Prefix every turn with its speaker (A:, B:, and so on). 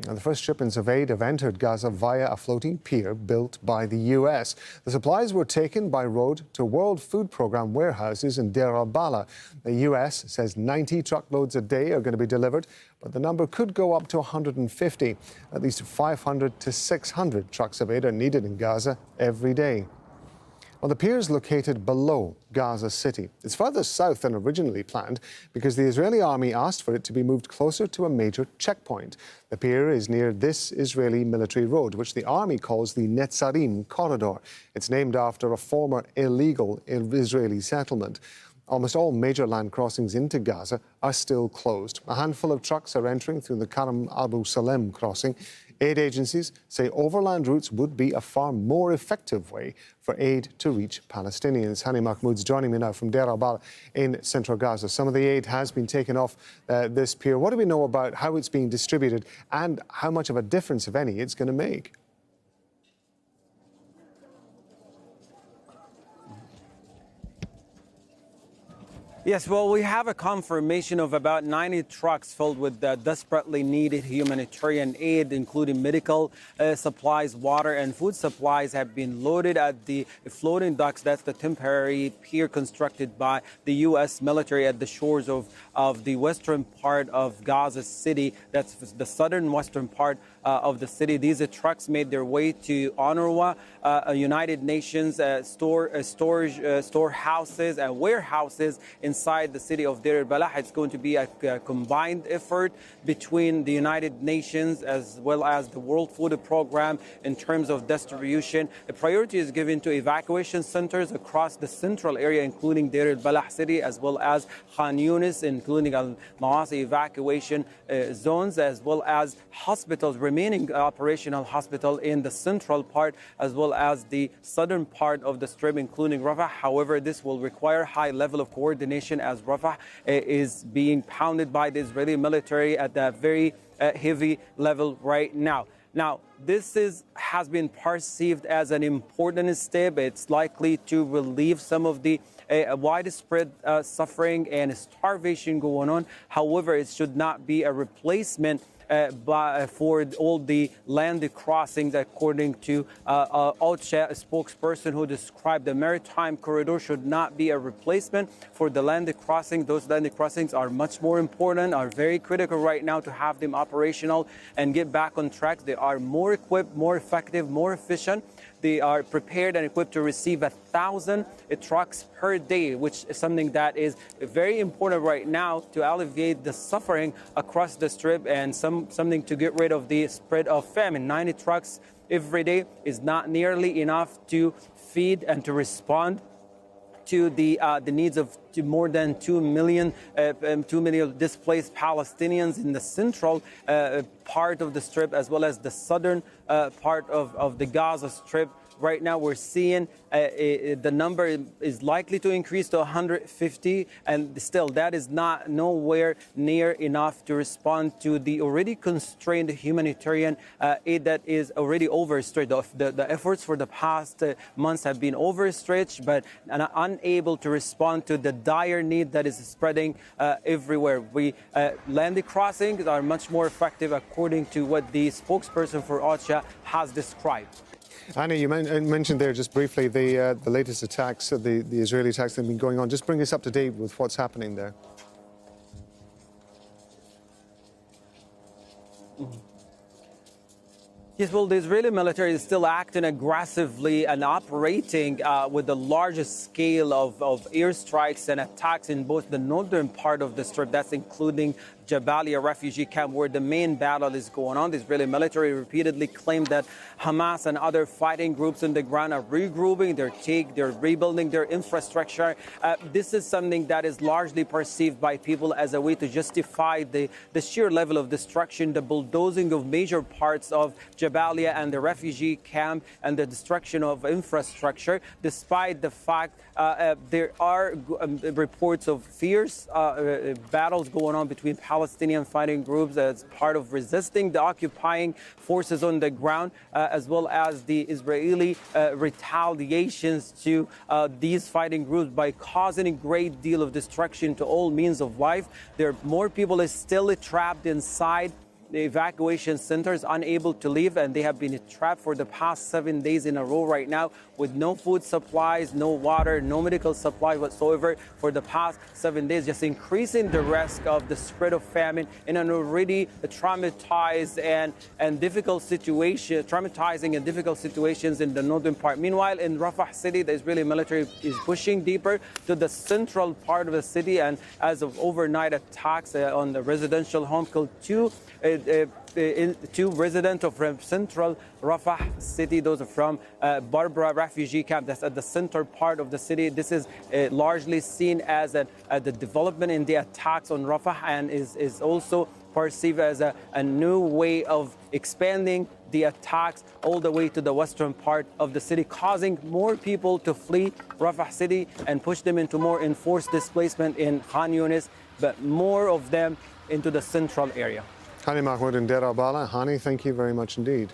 A: And the first shipments of aid have entered Gaza via a floating pier built by the U.S. The supplies were taken by road to World Food Programme warehouses in Deir al-Balah. The U.S. says 90 truckloads a day are going to be delivered, but the number could go up to 150. At least 500 to 600 trucks of aid are needed in Gaza every day. Well, the pier is located below Gaza City. It's further south than originally planned because the Israeli army asked for it to be moved closer to a major checkpoint. The pier is near this Israeli military road, which the army calls the Netzarim corridor. It's named after a former illegal Israeli settlement. Almost all major land crossings into Gaza are still closed. A handful of trucks are entering through the Karam Abu Salem crossing. Aid agencies say overland routes would be a far more effective way for aid to reach Palestinians. Hani Mahmoud's joining me now from Deir al-Balah in central Gaza. Some of the aid has been taken off this pier. What do we know about how it's being distributed and how much of a difference, if any, it's going to make?
B: Yes, well, we have a confirmation of about 90 trucks filled with desperately needed humanitarian aid, including medical supplies, water and food supplies have been loaded at the floating docks. That's the temporary pier constructed by the U.S. military at the shores of the western part of Gaza City. That's the southern western part of the city. These trucks made their way to UNRWA, United Nations storehouses and warehouses inside the city of Deir al-Balah. It's going to be a combined effort between the United Nations as well as the World Food Programme in terms of distribution. The priority is given to evacuation centers across the central area, including Deir al-Balah city, as well as Khan Yunis, including al-Mawasi evacuation zones, as well as hospitals, remaining operational hospital in the central part, as well as the southern part of the strip, including Rafah. However, this will require high level of coordination as Rafah is being pounded by the Israeli military at a very heavy level right now. Now, this has been perceived as an important step. It's likely to relieve some of the widespread suffering and starvation going on. However, it should not be a replacement for all the land crossings, according to OCHA, a spokesperson who described the maritime corridor should not be a replacement for the land crossing. Those land crossings are much more important, are very critical right now to have them operational and get back on track. They are more equipped, more effective, more efficient. They are prepared and equipped to receive 1,000 trucks per day, which is something that is very important right now to alleviate the suffering across the strip and something to get rid of the spread of famine. 90 trucks every day is not nearly enough to feed and to respond to the needs of more than 2 million displaced Palestinians in the central part of the strip, as well as the southern part of the Gaza Strip. Right now, we're seeing the number is likely to increase to 150, and still that is nowhere near enough to respond to the already constrained humanitarian aid that is already overstretched. The efforts for the past months have been overstretched, but unable to respond to the dire need that is spreading everywhere. Land crossings are much more effective, according to what the spokesperson for OCHA has described.
A: Anna, you mentioned there just briefly the latest attacks, the Israeli attacks that have been going on. Just bring us up to date with what's happening there.
B: Yes, well, the Israeli military is still acting aggressively and operating with the largest scale of airstrikes and attacks in both the northern part of the strip, that's including Jabalia refugee camp, where the main battle is going on. The Israeli military repeatedly claimed that Hamas and other fighting groups on the ground are regrouping, they're rebuilding their infrastructure. This is something that is largely perceived by people as a way to justify the sheer level of destruction, the bulldozing of major parts of Jabalia and the refugee camp, and the destruction of infrastructure, despite the fact there are reports of fierce battles going on between Palestinian fighting groups as part of resisting the occupying forces on the ground, as well as the Israeli retaliations to these fighting groups by causing a great deal of destruction to all means of life. There are more people still trapped inside evacuation centers, unable to leave, and they have been trapped for the past 7 days in a row right now with no food supplies, no water, no medical supplies whatsoever for the past 7 days, just increasing the risk of the spread of famine in an already traumatized and difficult situation, traumatizing and difficult situations in the northern part. Meanwhile, in Rafah city, the Israeli military is pushing deeper to the central part of the city, and as of overnight attacks on the residential home killed two residents of central Rafah city. Those are from Barbara refugee camp that's at the center part of the city. This is largely seen as the development in the attacks on Rafah, and is also perceived as a new way of expanding the attacks all the way to the western part of the city, causing more people to flee Rafah city and push them into more enforced displacement in Khan Yunis, but more of them into the central area.
A: Hani Mahmoud in Deir al-Balah. Hani, thank you very much indeed.